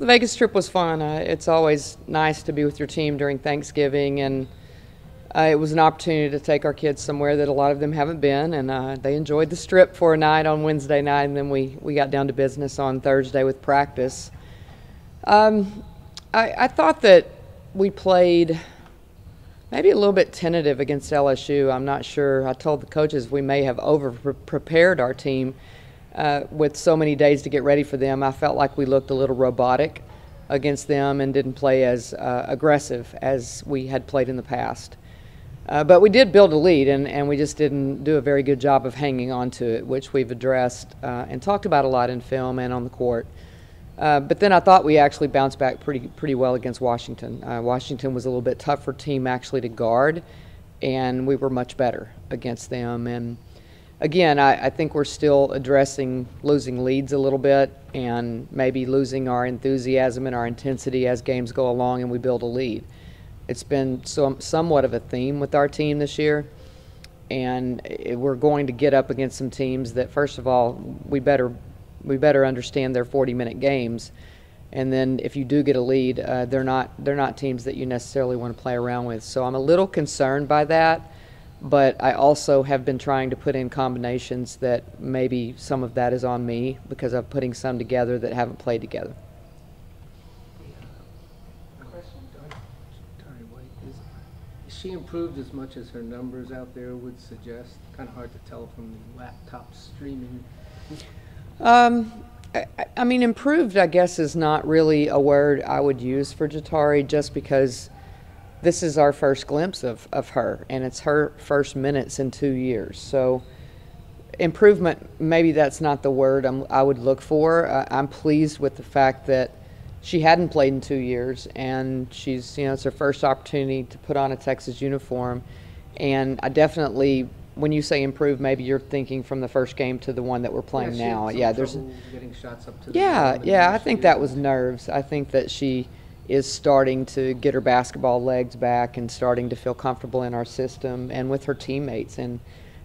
the Vegas trip was fun. It's always nice to be with your team during Thanksgiving, and it was an opportunity to take our kids somewhere that a lot of them haven't been, and they enjoyed the Strip for a night on Wednesday night, and then we got down to business on Thursday with practice. I thought that we played maybe a little bit tentative against LSU. I'm not sure. I told the coaches we may have over-prepared our team with so many days to get ready for them. I felt like we looked a little robotic against them and didn't play as aggressive as we had played in the past. But we did build a lead, and we just didn't do a very good job of hanging on to it, which we've addressed and talked about a lot in film and on the court. But then I thought we actually bounced back pretty well against Washington. Washington was a little bit tougher team actually to guard, and we were much better against them. And again, I think we're still addressing losing leads a little bit and maybe losing our enthusiasm and our intensity as games go along and we build a lead. It's been somewhat of a theme with our team this year, and we're going to get up against some teams that, first of all, we better understand their 40-minute games, and then if you do get a lead, they're not teams that you necessarily want to play around with. So I'm a little concerned by that, but I also have been trying to put in combinations that maybe some of that is on me because I'm putting some together that haven't played together. She improved as much as her numbers out there would suggest? Kind of hard to tell from the laptop streaming. I mean, improved, I guess, is not really a word I would use for Jatari, just because this is our first glimpse of her, and it's her first minutes in 2 years. So improvement, maybe that's not the word I would look for. I'm pleased with the fact that she hadn't played in 2 years, and she's, it's her first opportunity to put on a Texas uniform. And I definitely, when you say improve, maybe you're thinking from the first game to the one that we're playing now. Yeah, there's getting shots up to the I think that was nerves. I think that she is starting to get her basketball legs back and starting to feel comfortable in our system and with her teammates and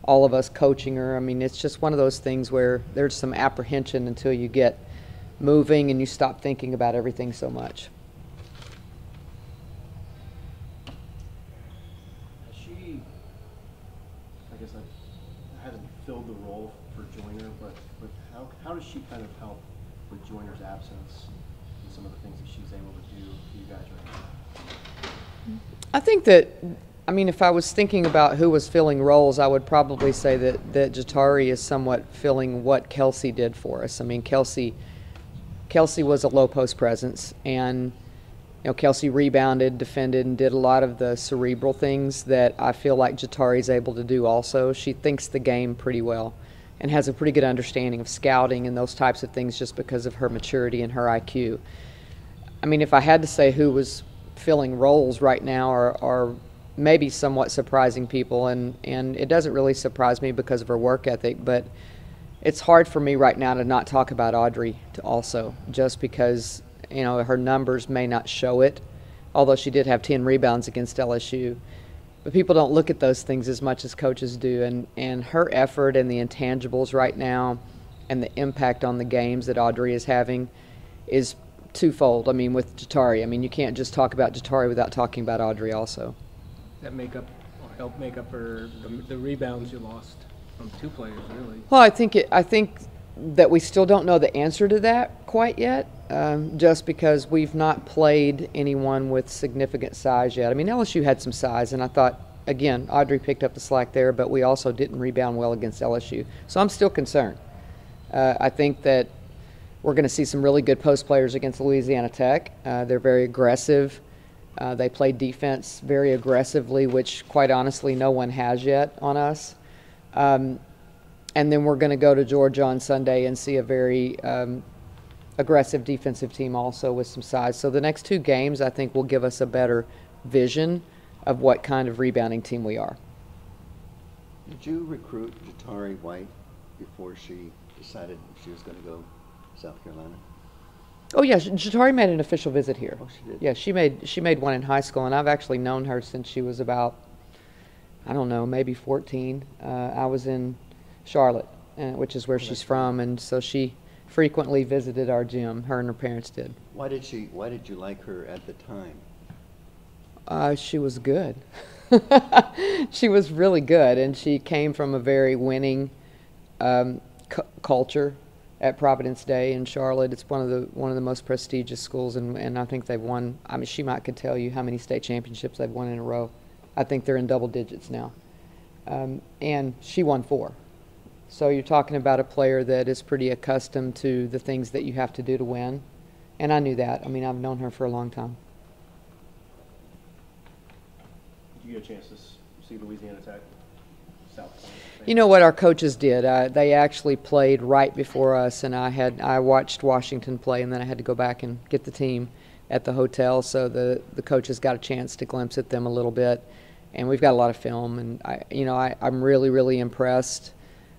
all of us coaching her. I mean, it's just one of those things where there's some apprehension until you get moving and you stop thinking about everything so much. She, I guess I haven't filled the role for Joyner, but how does she kind of help with Joyner's absence and some of the things that she's able to do for you guys right now? I think that, I mean, if I was thinking about who was filling roles, I would probably say that Jatari is somewhat filling what Kelsey did for us. I mean, Kelsey was a low post presence, and Kelsey rebounded, defended, and did a lot of the cerebral things that I feel like Jatari is able to do also. She thinks the game pretty well and has a pretty good understanding of scouting and those types of things just because of her maturity and her IQ. I mean, if I had to say who was filling roles right now are maybe somewhat surprising people, and it doesn't really surprise me because of her work ethic, but it's hard for me right now to not talk about Audrey also, just because her numbers may not show it, although she did have 10 rebounds against LSU. But people don't look at those things as much as coaches do, and her effort and the intangibles right now and the impact on the games that Audrey is having is twofold. I mean, with Jatari, I mean, you can't just talk about Jatari without talking about Audrey also. That help make up for the rebounds you lost from two players, really. Well, I think that we still don't know the answer to that quite yet, just because we've not played anyone with significant size yet. I mean, LSU had some size, and I thought, again, Audrey picked up the slack there, but we also didn't rebound well against LSU. So I'm still concerned. I think that we're going to see some really good post players against Louisiana Tech. They're very aggressive. They play defense very aggressively, which, quite honestly, no one has yet on us. And then we're going to go to Georgia on Sunday and see a very aggressive defensive team also with some size. So the next two games, I think, will give us a better vision of what kind of rebounding team we are. Did you recruit Jatari White before she decided she was going to go to South Carolina? Oh, yeah, Jatari made an official visit here. Oh, she did? Yeah, she made one in high school, and I've actually known her since she was about, I don't know, maybe 14. I was in Charlotte, which is where she's from, and so she frequently visited our gym. Her and her parents did. Why did you like her at the time? She was good. She was really good, and she came from a very winning culture at Providence Day in Charlotte. It's one of the most prestigious schools, and I think they've won. I mean, she could tell you how many state championships they've won in a row. I think they're in double digits now, and she won 4. So you're talking about a player that is pretty accustomed to the things that you have to do to win, and I knew that. I mean, I've known her for a long time. Did you get a chance to see Louisiana Tech, South Point? You know what our coaches did? They actually played right before us, and I watched Washington play, and then I had to go back and get the team at the hotel, so the coaches got a chance to glimpse at them a little bit, and we've got a lot of film, and I'm really, really impressed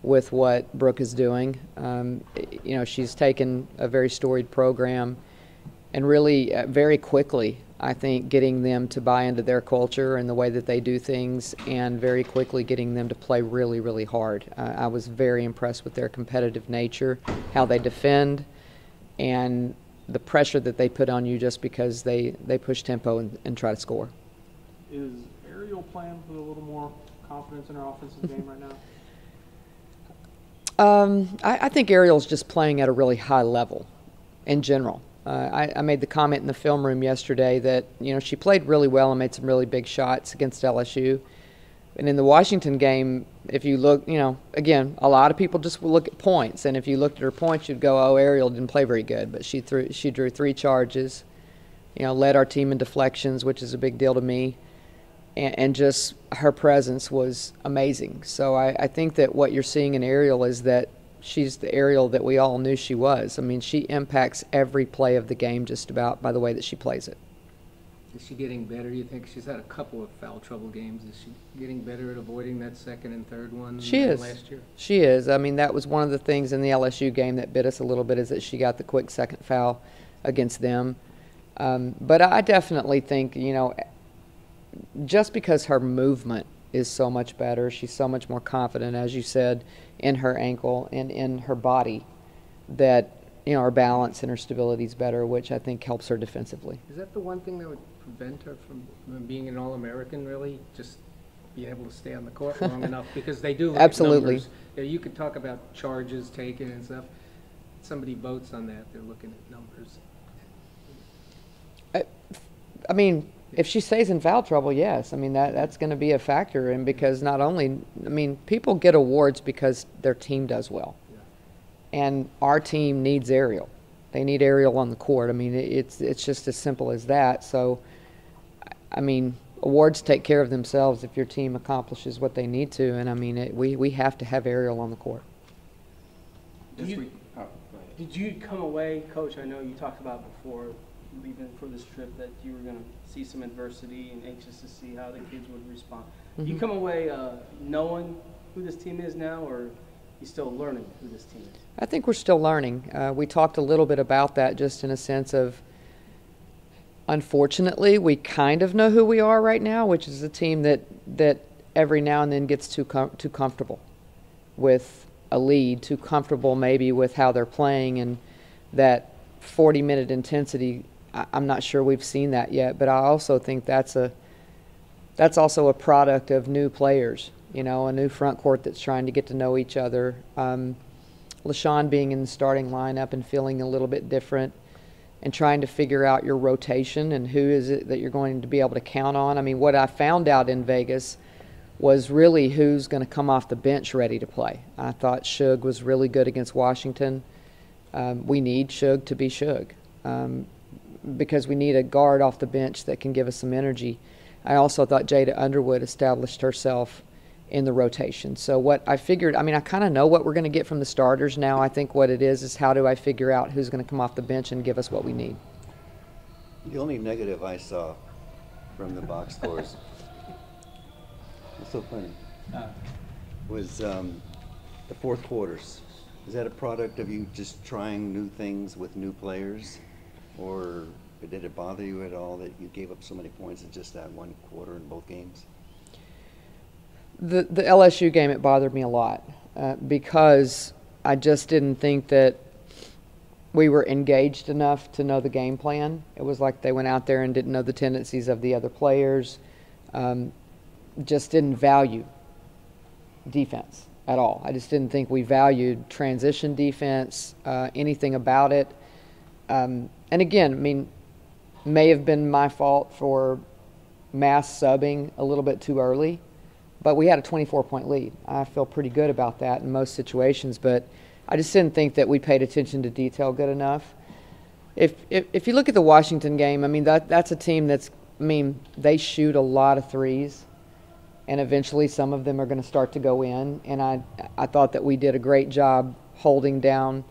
with what Brooke is doing. She's taken a very storied program and really very quickly, I think, getting them to buy into their culture and the way that they do things, and very quickly getting them to play really, really hard. I was very impressed with their competitive nature, how they defend, and the pressure that they put on you just because they push tempo and try to score. Is Ariel playing with a little more confidence in her offensive game right now? I think Ariel's just playing at a really high level in general. I made the comment in the film room yesterday that, she played really well and made some really big shots against LSU. And in the Washington game, if you look, again, a lot of people just will look at points. And if you looked at her points, you'd go, oh, Ariel didn't play very good. But she drew 3 charges, led our team in deflections, which is a big deal to me. And just her presence was amazing. So I think that what you're seeing in Ariel is that she's the Ariel that we all knew she was. I mean, she impacts every play of the game just about by the way that she plays it. Is she getting better? You think she's had a couple of foul trouble games? Is she getting better at avoiding that second and third one she than is. last year? She is. I mean, that was one of the things in the LSU game that bit us a little bit, is that she got the quick second foul against them. But I definitely think, just because her movement is so much better, she's so much more confident, as you said, in her ankle and in her body, that her balance and her stability is better, which I think helps her defensively. Is that the one thing that would prevent her from being an All-American, really? Just being able to stay on the court long enough? Because they do look Absolutely. at numbers. You could talk about charges taken and stuff. Somebody votes on that, they're looking at numbers. I mean, if she stays in foul trouble, yes. I mean, that's going to be a factor. And because not only, people get awards because their team does well. Yeah. And our team needs Ariel. They need Ariel on the court. I mean, it's just as simple as that. So, awards take care of themselves if your team accomplishes what they need to. And, we have to have Ariel on the court. Did you come away, Coach, I know you talked about before leaving for this trip that you were going to see some adversity and anxious to see how the kids would respond. Mm-hmm. You come away knowing who this team is now, or you still learning who this team is? I think we're still learning. We talked a little bit about that, just in a sense of, unfortunately, we kind of know who we are right now, which is a team that every now and then gets too comfortable with a lead, too comfortable maybe with how they're playing, and that 40-minute intensity. I'm not sure we've seen that yet, but I also think that's also a product of new players, a new front court that's trying to get to know each other. LaShawn being in the starting lineup and feeling a little bit different, and trying to figure out your rotation and who is it that you're going to be able to count on. What I found out in Vegas was really who's going to come off the bench ready to play. I thought Shug was really good against Washington. We need Shug to be Shug. Because we need a guard off the bench that can give us some energy. I also thought Jada Underwood established herself in the rotation. So what I figured, I kind of know what we're going to get from the starters now. I think what it is how do I figure out who's going to come off the bench and give us what we need. The only negative I saw from the box scores, it's so funny, was the fourth quarters. Is that a product of you just trying new things with new players? Or did it bother you at all that you gave up so many points in just that one quarter in both games? The LSU game, it bothered me a lot because I just didn't think that we were engaged enough to know the game plan. It was like they went out there and didn't know the tendencies of the other players, just didn't value defense at all. I just didn't think we valued transition defense, anything about it. And again, I mean, may have been my fault for mass subbing a little bit too early, but we had a 24-point lead. I feel pretty good about that in most situations, but I just didn't think that we paid attention to detail good enough. If you look at the Washington game, I mean, that's a team that's, I mean, they shoot a lot of threes, and eventually some of them are going to start to go in, and I thought that we did a great job holding down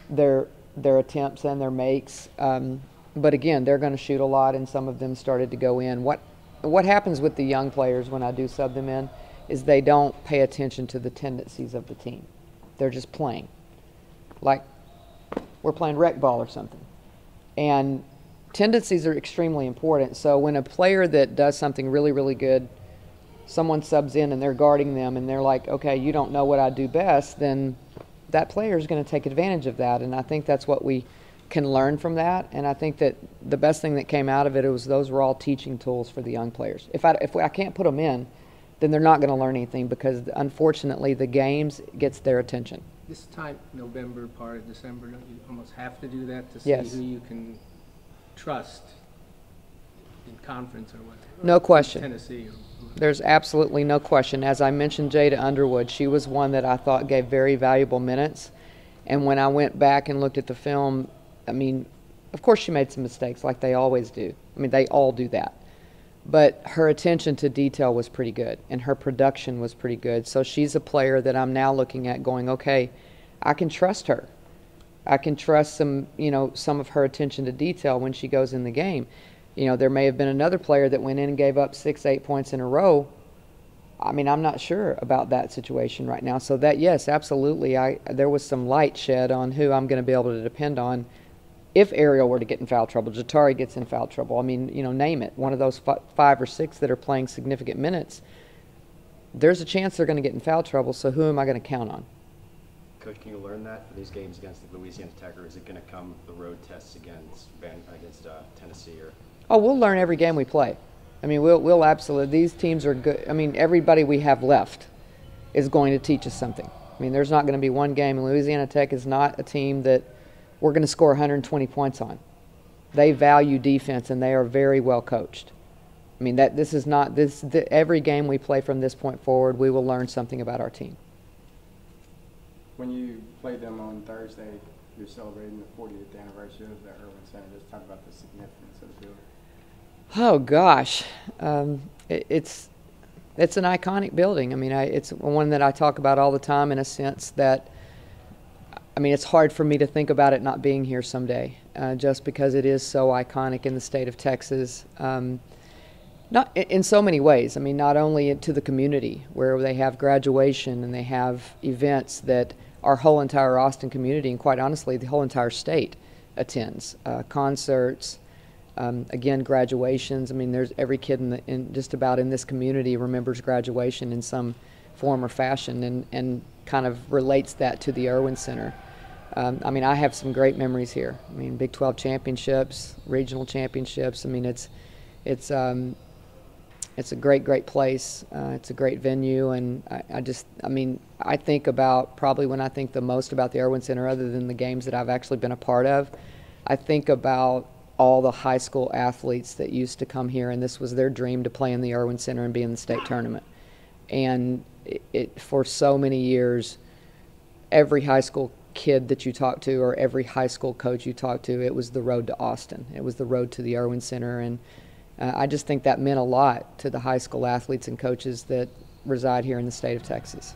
their attempts and their makes. But again, they're going to shoot a lot, and some of them started to go in. What happens with the young players when I do sub them in is they don't pay attention to the tendencies of the team. They're just playing. Like we're playing rec ball or something. And tendencies are extremely important. So when a player that does something really, really good, someone subs in and they're guarding them and they're like, okay, you don't know what I do best, then that player is going to take advantage of that. And I think that's what we can learn from that. And I think that the best thing that came out of it was those were all teaching tools for the young players. If I can't put them in, then they're not going to learn anything because, unfortunately, the games gets their attention. This time, November, part of December, don't you almost have to do that to see Yes. who you can trust in conference or what? No question. Tennessee. There's absolutely no question. As I mentioned, Jada Underwood, she was one that I thought gave very valuable minutes. And when I went back and looked at the film, I mean, of course she made some mistakes like they always do. I mean, they all do that. But her attention to detail was pretty good, and her production was pretty good. So she's a player that I'm now looking at going, okay, I can trust her. I can trust some of her attention to detail when she goes in the game. You know, there may have been another player that went in and gave up 6-8 points in a row. I mean, I'm not sure about that situation right now. So that, yes, absolutely, there was some light shed on who I'm going to be able to depend on if Ariel were to get in foul trouble, Jatari gets in foul trouble. I mean, name it. One of those 5 or 6 that are playing significant minutes, there's a chance they're going to get in foul trouble, so who am I going to count on? Coach, can you learn that for these games against the Louisiana Tech, or is it going to come the road tests against Tennessee? Or Oh, we'll learn every game we play. I mean, we'll absolutely. These teams are good. I mean, everybody we have left is going to teach us something. I mean, there's not going to be one game. And Louisiana Tech is not a team that we're going to score 120 points on. They value defense, and they are very well coached. I mean, every game we play from this point forward, we will learn something about our team. When you played them on Thursday, you're celebrating the 40th anniversary of the Erwin Center. Just talk about the significance of the building. Oh gosh, it's an iconic building. I mean, it's one that I talk about all the time in a sense that, I mean, it's hard for me to think about it not being here someday, just because it is so iconic in the state of Texas. Not in so many ways. I mean, not only to the community where they have graduation and they have events that our whole entire Austin community, and quite honestly, the whole entire state attends, concerts. Again, graduations. I mean, there's every kid in just about in this community remembers graduation in some form or fashion, and kind of relates that to the Erwin Center. I mean, I have some great memories here. I mean, Big 12 championships, regional championships. I mean, it's a great place. It's a great venue, and I think about, probably when I think the most about the Erwin Center, other than the games that I've actually been a part of, I think about all the high school athletes that used to come here, and this was their dream to play in the Erwin Center and be in the state tournament. And it for so many years, every high school kid that you talk to or every high school coach you talk to, it was the road to Austin. It was the road to the Erwin Center, and I just think that meant a lot to the high school athletes and coaches that reside here in the state of Texas.